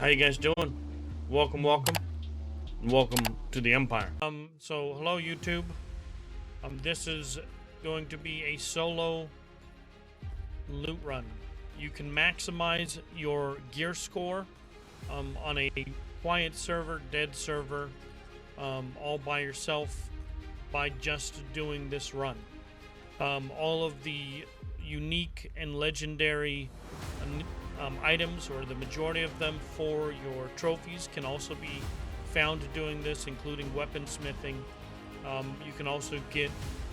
How you guys doing? Welcome, and welcome to the Empire. So hello YouTube. This is going to be a solo loot run. You can maximize your gear score on a quiet server, dead server, all by yourself by just doing this run. All of the unique and legendary items, or the majority of them for your trophies, can also be found doing this, including weaponsmithing. You can also get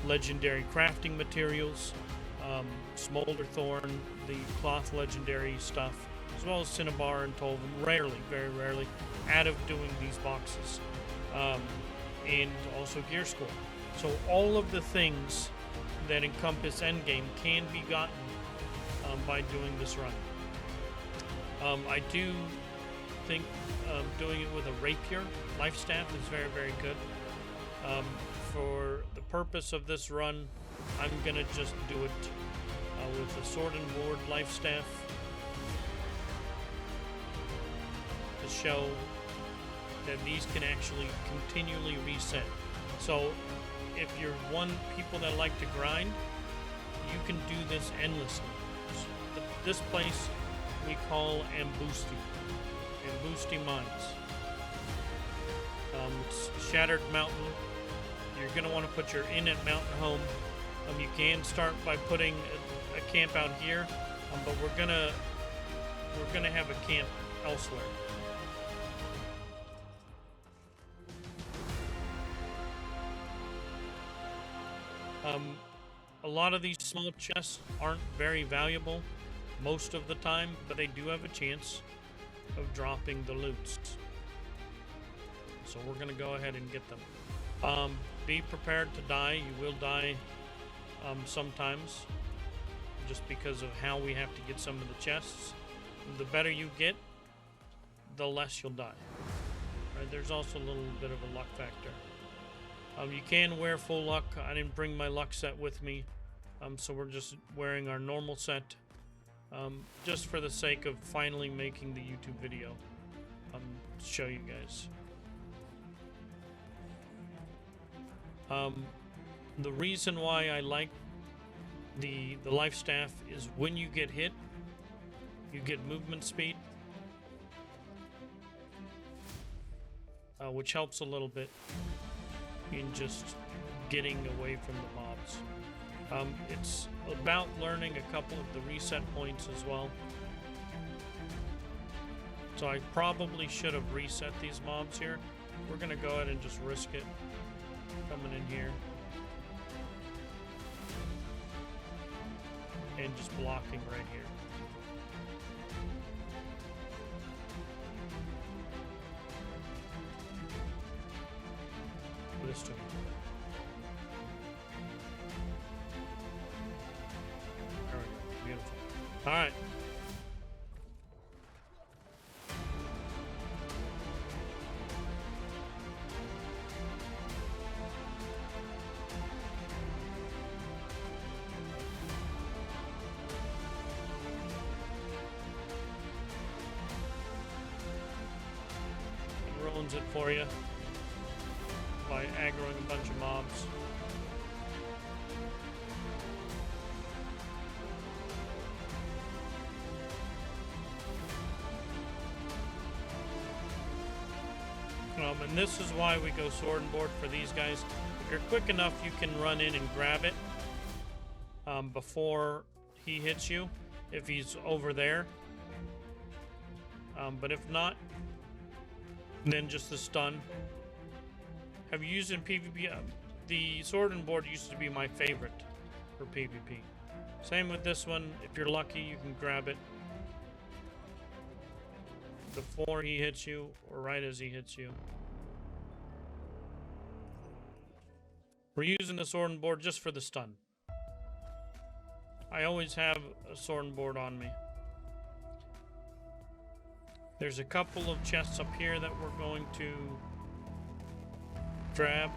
legendary crafting materials, smolder thorn, the cloth legendary stuff, as well as cinnabar and tolvan, rarely, very rarely, out of doing these boxes, and also gear score. So all of the things that encompass endgame can be gotten by doing this run. I do think doing it with a rapier life staff is very, very good. For the purpose of this run, I'm gonna just do it with a sword and board life staff to show that these can actually continually reset. So if you're people that like to grind, you can do this endlessly. This place we call Ambusti Mines. It's Shattered Mountain. You're going to want to put your inn at Mountain Home. You can start by putting a camp out here, but we're gonna have a camp elsewhere. A lot of these small chests aren't very valuable most of the time, but they do have a chance of dropping the loots. So we're going to go ahead and get them. Be prepared to die. You will die sometimes, just because of how we have to get some of the chests. The better you get, the less you'll die. Right? There's also a little bit of a luck factor. You can wear full luck. I didn't bring my luck set with me, so we're just wearing our normal set, just for the sake of finally making the YouTube video to show you guys. The reason why I like the life staff is when you get hit, you get movement speed, which helps a little bit in just getting away from the mobs. It's about learning a couple of the reset points as well. So I probably should have reset these mobs here. We're gonna go ahead and just risk it. Coming in here and just blocking right here. This to me. There we go. Beautiful. All right. It ruins it for you by aggroing a bunch of mobs. And this is why we go sword and board for these guys. If you're quick enough, you can run in and grab it before he hits you, if he's over there. But if not, then just the stun. Have you used it in PvP? The sword and board used to be my favorite for PvP. Same with this one. If you're lucky, you can grab it before he hits you or right as he hits you. We're using the sword and board just for the stun. I always have a sword and board on me. There's a couple of chests up here that we're going to grab,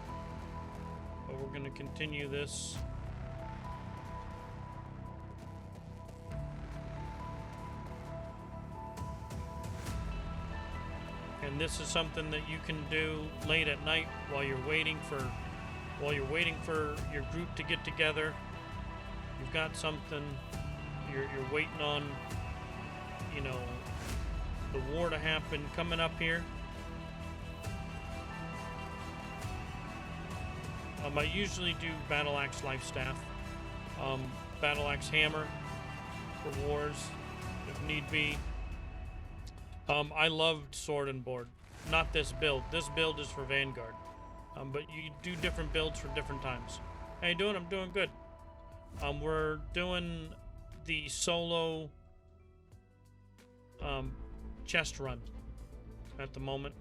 but we're going to continue this. And this is something that you can do late at night while you're waiting for your group to get together. You've got something you're waiting on, you know, the war to happen coming up here. I usually do battle axe life staff, battle axe hammer for wars if need be. I loved sword and board. Not this build. This build is for Vanguard. But you do different builds for different times. How you doing? I'm doing good. We're doing the solo chest run at the moment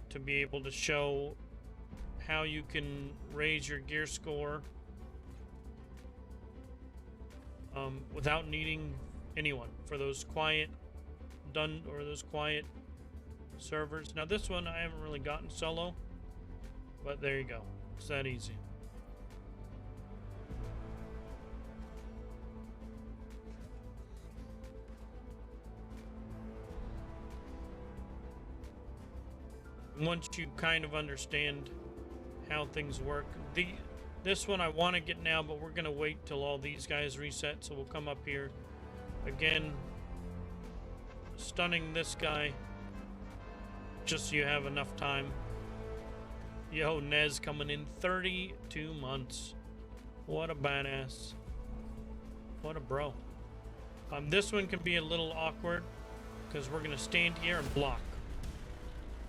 to be able to show how you can raise your gear score without needing anyone for those quiet servers. Now this one I haven't really gotten solo, but there you go. It's that easy. Once you kind of understand how things work, this one I want to get now, but we're gonna wait till all these guys reset, so we'll come up here again, stunning this guy just so you have enough time. Yo, Nez coming in 32 months. What a badass. What a bro. This one can be a little awkward because we're gonna stand here and block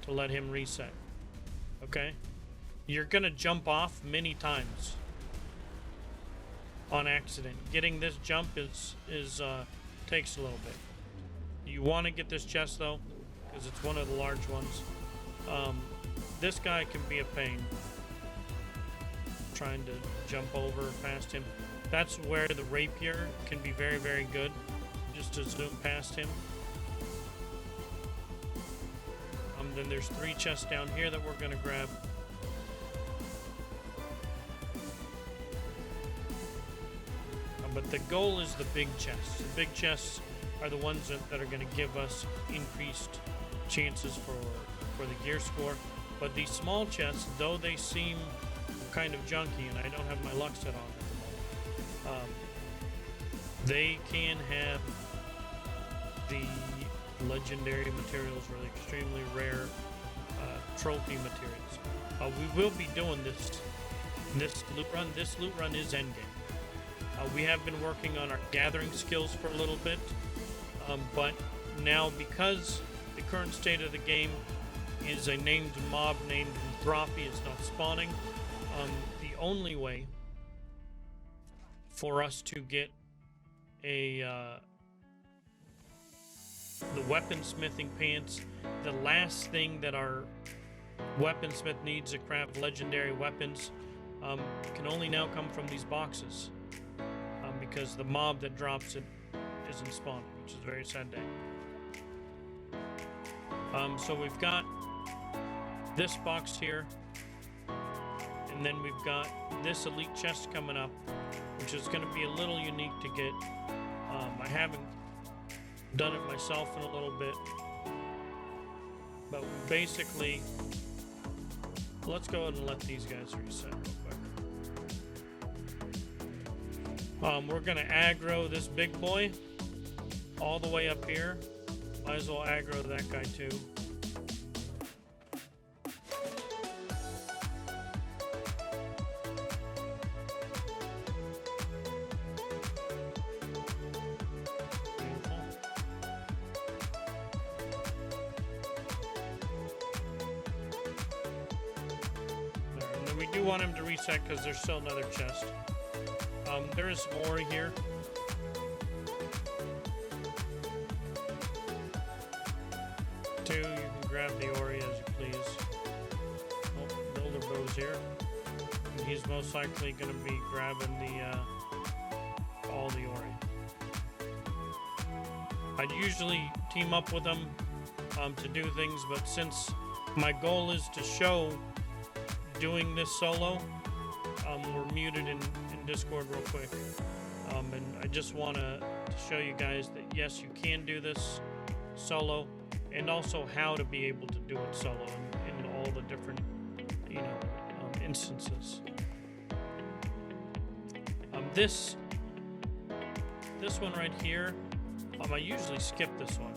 to let him reset. Okay? You're gonna jump off many times on accident. Getting this jump takes a little bit. You want to get this chest though, because it's one of the large ones. This guy can be a pain. Trying to jump over past him. That's where the rapier can be very, very good. Just to zoom past him. Then there's 3 chests down here that we're gonna grab. But the goal is the big chests. The big chests are the ones that are going to give us increased chances for the gear score. But these small chests, though they seem kind of junky, and I don't have my luck set on at the moment, they can have the legendary materials or the extremely rare trophy materials. We will be doing this loot run. This loot run is endgame. We have been working on our gathering skills for a little bit, but now because the current state of the game is a named mob named Droppy is not spawning, the only way for us to get the weaponsmithing pants, the last thing that our weaponsmith needs to craft legendary weapons, can only now come from these boxes. Because the mob that drops it isn't spawning, which is a very sad day. So we've got this box here, and then we've got this elite chest coming up, which is going to be a little unique to get. I haven't done it myself in a little bit, but basically, let's go ahead and let these guys reset real quick. We're gonna aggro this big boy all the way up here. Might as well aggro that guy too. And then we do want him to reset because there's still another chest. There is more here. Two, you can grab the Ori as you please. Oh, Builder Bow's here. And he's most likely going to be grabbing all the Ori. I'd usually team up with them to do things, but since my goal is to show doing this solo, we're muted in Discord real quick, and I just want to show you guys that yes, you can do this solo. and also how to be able to do it solo in all the different, instances. This one right here, I usually skip this one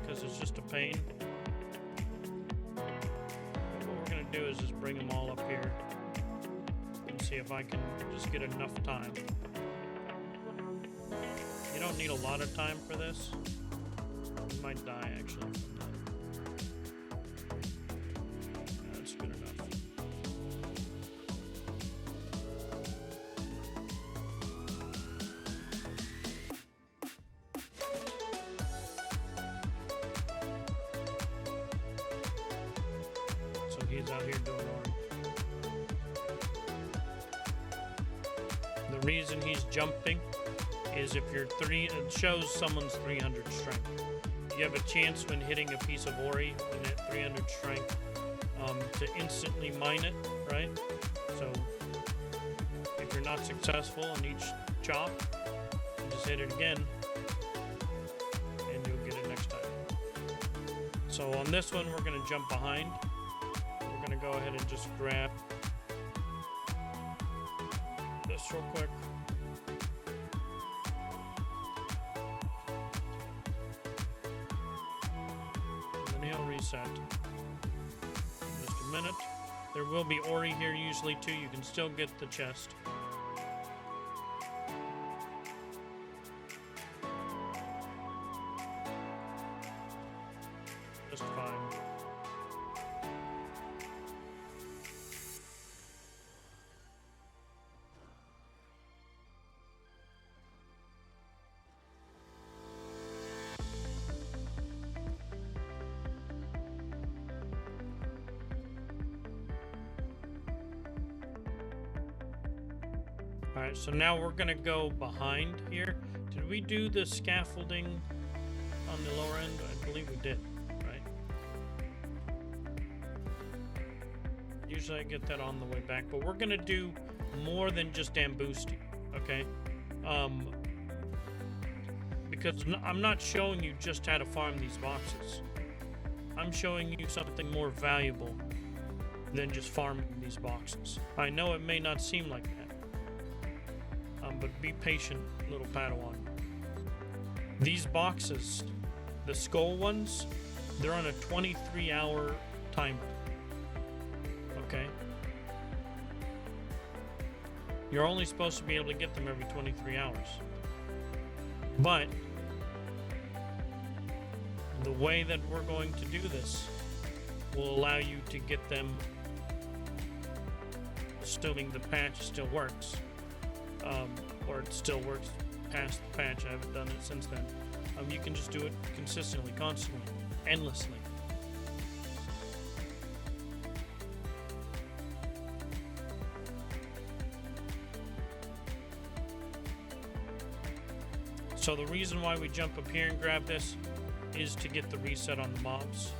because it's just a pain. But what we're gonna do is just bring them all up here and see if I can just get enough time. You don't need a lot of time for this. You might die actually from that. That's good enough. So he's out here doing art. The reason he's jumping is if you're it shows someone's 300 strength. You have a chance when hitting a piece of ori when at 300 strength to instantly mine it, right? So if you're not successful on each chop, you just hit it again and you'll get it next time. So on this one, we're going to jump behind. We're going to go ahead and just grab this real quick. Reset in just a minute. There will be ori here usually too. You can still get the chest. Just fine. Alright, so now we're gonna go behind here. Did we do the scaffolding on the lower end? I believe we did, right? Usually I get that on the way back, but we're gonna do more than just Ambusti, okay? Because I'm not showing you just how to farm these boxes. I'm showing you something more valuable than just farming these boxes. I know it may not seem like that. But be patient, little Padawan. These boxes, the skull ones, they're on a 23-hour timer. Okay? You're only supposed to be able to get them every 23 hours. But the way that we're going to do this will allow you to get them, assuming the patch still works. Or it still works past the patch. I haven't done it since then. You can just do it consistently, constantly, endlessly. So the reason why we jump up here and grab this is to get the reset on the mobs.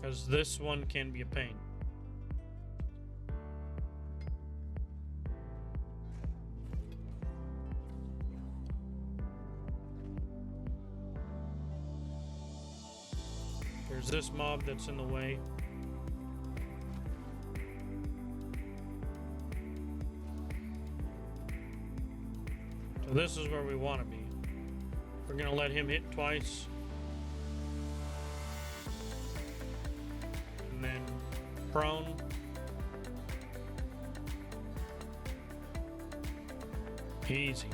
Because this one can be a pain. There's this mob that's in the way. So this is where we want to be. We're going to let him hit twice. And then prone. Easy.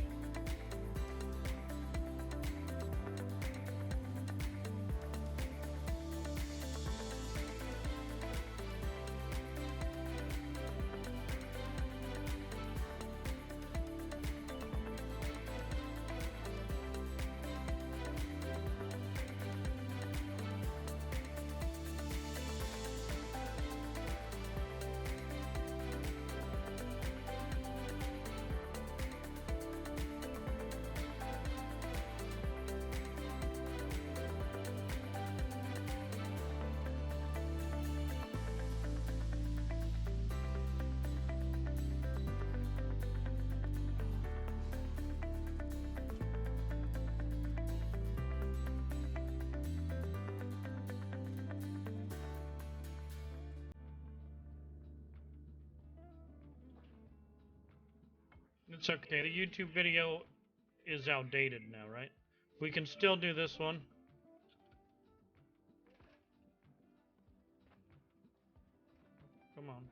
It's okay. The YouTube video is outdated now, right? We can still do this one. Come on.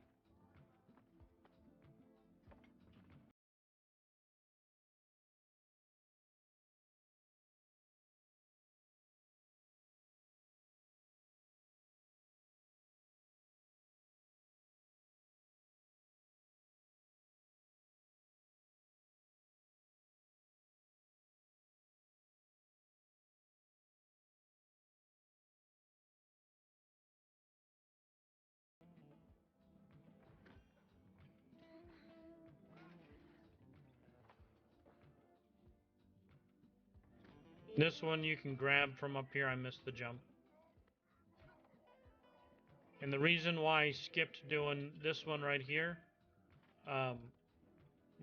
This one you can grab from up here. I missed the jump. And the reason why I skipped doing this one right here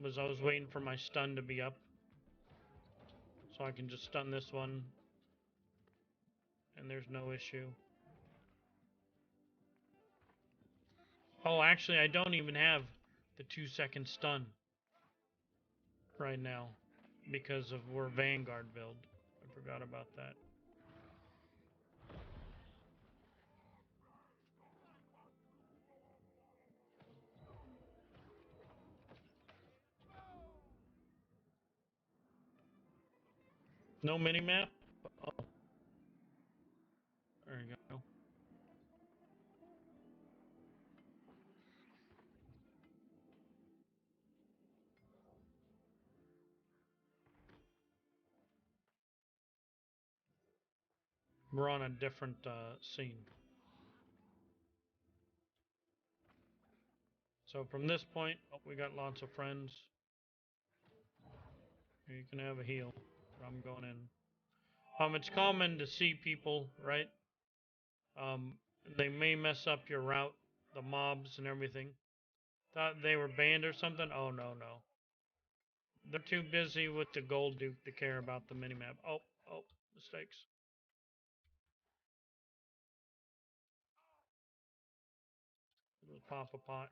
was I was waiting for my stun to be up. So I can just stun this one. And there's no issue. Oh, actually, I don't even have the 2-second stun right now because of we're Vanguard build. I forgot about that. No minimap? Oh. There you go. We're on a different scene. So from this point, oh, we got lots of friends. You can have a heal. I'm going in. It's common to see people, right? They may mess up your route, the mobs and everything. Thought they were banned or something? Oh, no, no. They're too busy with the gold duke to care about the minimap. Oh, mistakes. We'll pop a pot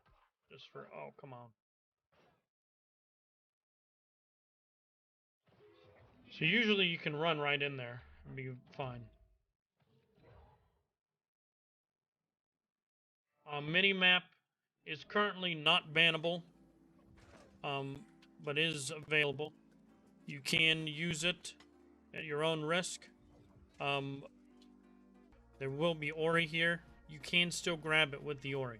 just for, oh, come on. So usually you can run right in there and be fine. Minimap is currently not bannable, but is available. You can use it at your own risk. There will be Ori here. You can still grab it with the Ori.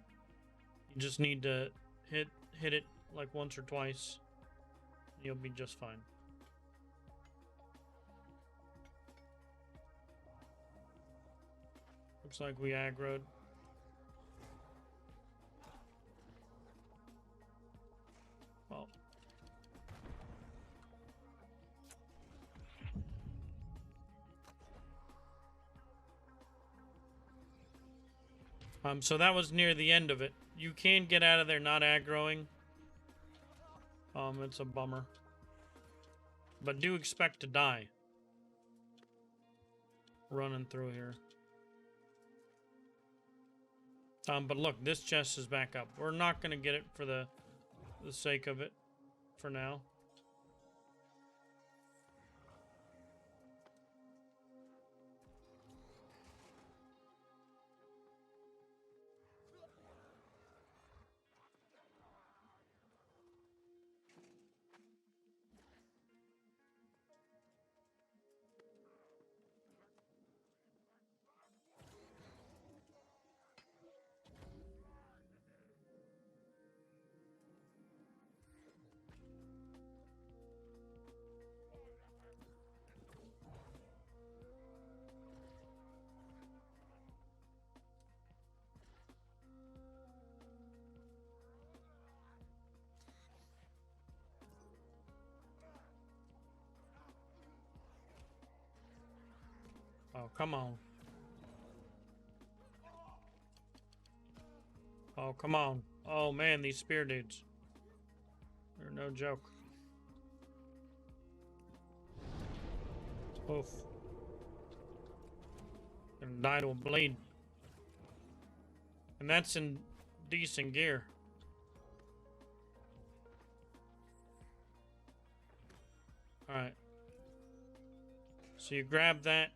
You just need to hit it like once or twice. You'll be just fine. Looks like we aggroed. Well. So that was near the end of it. You can get out of there not aggroing. It's a bummer. But do expect to die. Running through here. But look, this chest is back up. We're not going to get it for the sake of it for now. Oh, come on. Oh, come on. Oh, man, these spear dudes. They're no joke. Oof. Gonna die to a blade. And that's in decent gear. Alright. So you grab that.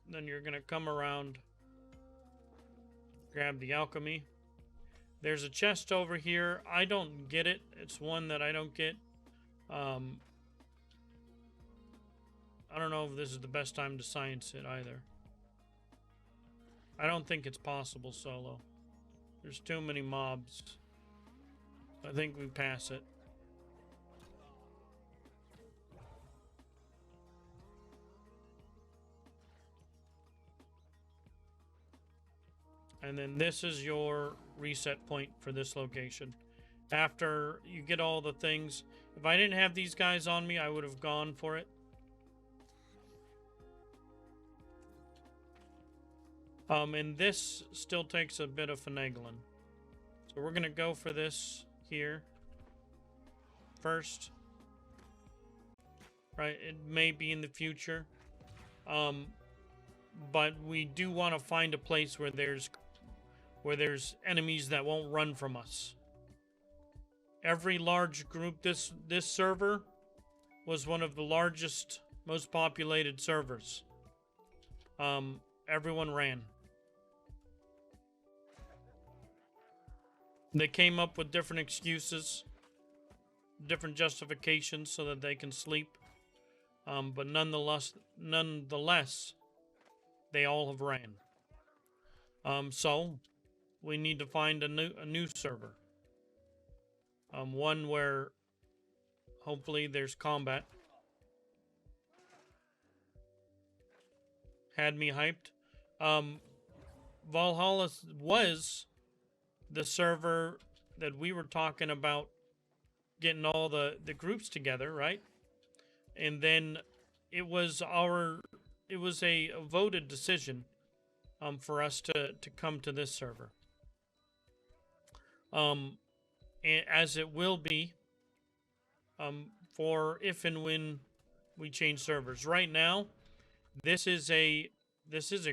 Then you're going to come around. Grab the alchemy. There's a chest over here. I don't get it. It's one that I don't get. I don't know if this is the best time to science it either. I don't think it's possible solo. There's too many mobs. I think we pass it. And then this is your reset point for this location. After you get all the things, if I didn't have these guys on me, I would have gone for it. And this still takes a bit of finagling. So we're gonna go for this here first. Right, it may be in the future. But we do want to find a place where there's enemies that won't run from us. Every large group, this server was one of the largest, most populated servers. Everyone ran. They came up with different excuses, different justifications so that they can sleep. But nonetheless, they all have ran. So we need to find a new server. One where hopefully there's combat. Had me hyped. Valhalla was the server that we were talking about getting all the groups together, right? And then it was a voted decision for us to come to this server. As it will be for if and when we change servers. Right now, this is a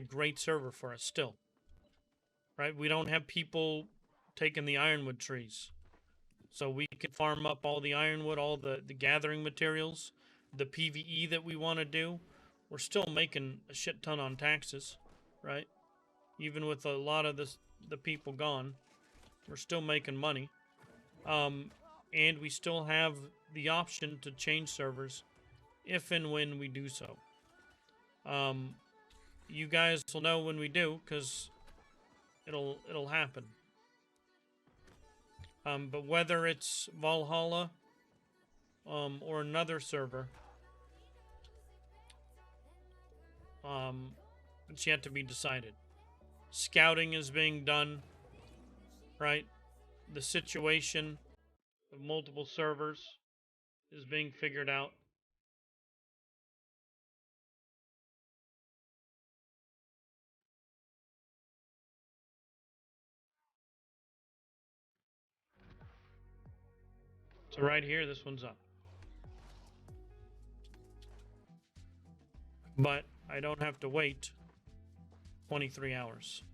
great server for us still. Right? We don't have people taking the ironwood trees. So we can farm up all the ironwood, all the gathering materials, the PvE that we want to do. We're still making a shit ton on taxes, right? Even with a lot of the people gone, we're still making money. And we still have the option to change servers if and when we do so. You guys will know when we do, because it'll happen. But whether it's Valhalla or another server, it's yet to be decided. Scouting is being done, right? The situation of multiple servers is being figured out. So right here, this one's up. But I don't have to wait 23 hours.